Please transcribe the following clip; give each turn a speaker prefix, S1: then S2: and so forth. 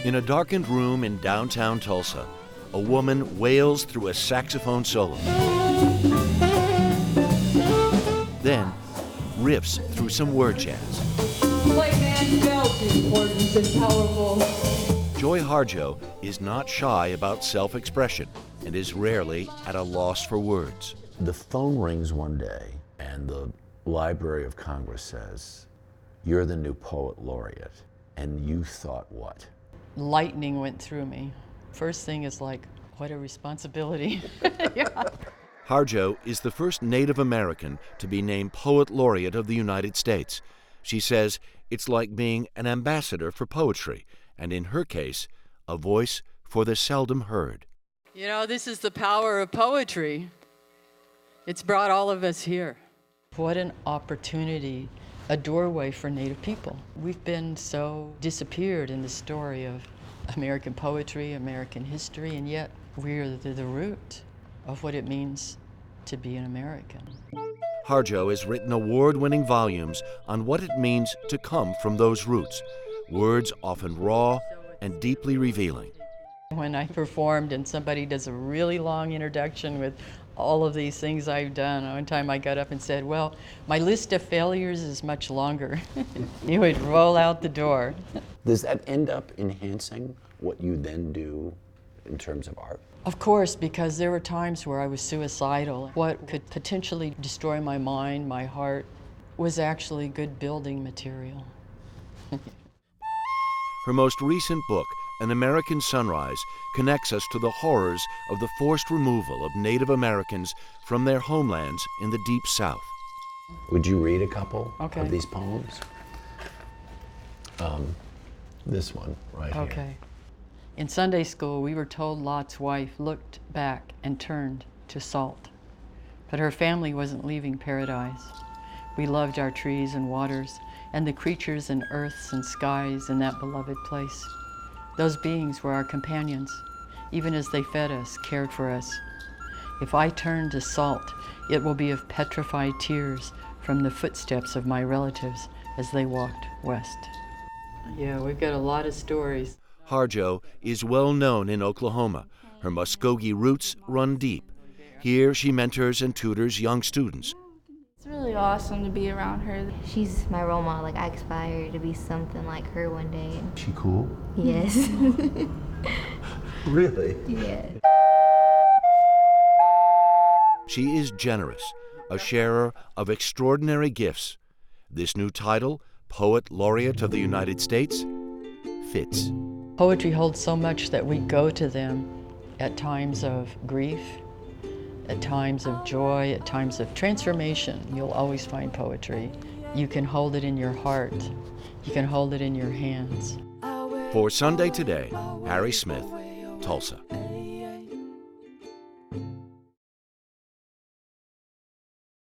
S1: In a darkened room in downtown Tulsa, a woman wails through a saxophone solo. Then riffs through some word jazz.
S2: White man felt important and powerful.
S1: Joy Harjo is not shy about self-expression and is rarely at a loss for words.
S3: The phone rings one day and the Library of Congress says, "You're the new poet laureate." And you thought what?
S4: Lightning went through me. First thing is like, what a responsibility. Yeah.
S1: Harjo is the first Native American to be named Poet Laureate of the United States. She says it's like being an ambassador for poetry, and in her case, a voice for the seldom heard.
S4: You know, this is the power of poetry. It's brought all of us here. What an opportunity, a doorway for Native people. We've been so disappeared in the story of American poetry, American history, and yet we're the root of what it means to be an American.
S1: Harjo has written award-winning volumes on what it means to come from those roots, words often raw and deeply revealing.
S4: When I performed and somebody does a really long introduction with all of these things I've done, one time I got up and said, well, my list of failures is much longer. You would roll out the door.
S3: Does that end up enhancing what you then do in terms of art?
S4: Of course, because there were times where I was suicidal. What could potentially destroy my mind, my heart, was actually good building material.
S1: Her most recent book, An American Sunrise, connects us to the horrors of the forced removal of Native Americans from their homelands in the Deep South.
S3: Would you read a couple
S4: Okay.
S3: of these poems? This one right here.
S4: Okay. In Sunday school, we were told Lot's wife looked back and turned to salt. But her family wasn't leaving paradise. We loved our trees and waters and the creatures and earths and skies in that beloved place. Those beings were our companions, even as they fed us, cared for us. If I turn to salt, it will be of petrified tears from the footsteps of my relatives as they walked west. Yeah, we've got a lot of stories.
S1: Harjo is well known in Oklahoma. Her Muskogee roots run deep. Here she mentors and tutors young students.
S5: It's really awesome to be around her.
S6: She's my role model. Like, I aspire to be something like her one day.
S3: She cool?
S6: Yes.
S3: Really?
S6: Yeah.
S1: She is generous, a sharer of extraordinary gifts. This new title, Poet Laureate of the United States, fits.
S4: Poetry holds so much that we go to them at times of grief, at times of joy, at times of transformation. You'll always find poetry. You can hold it in your heart. You can hold it in your hands.
S1: For Sunday Today, Harry Smith, Tulsa.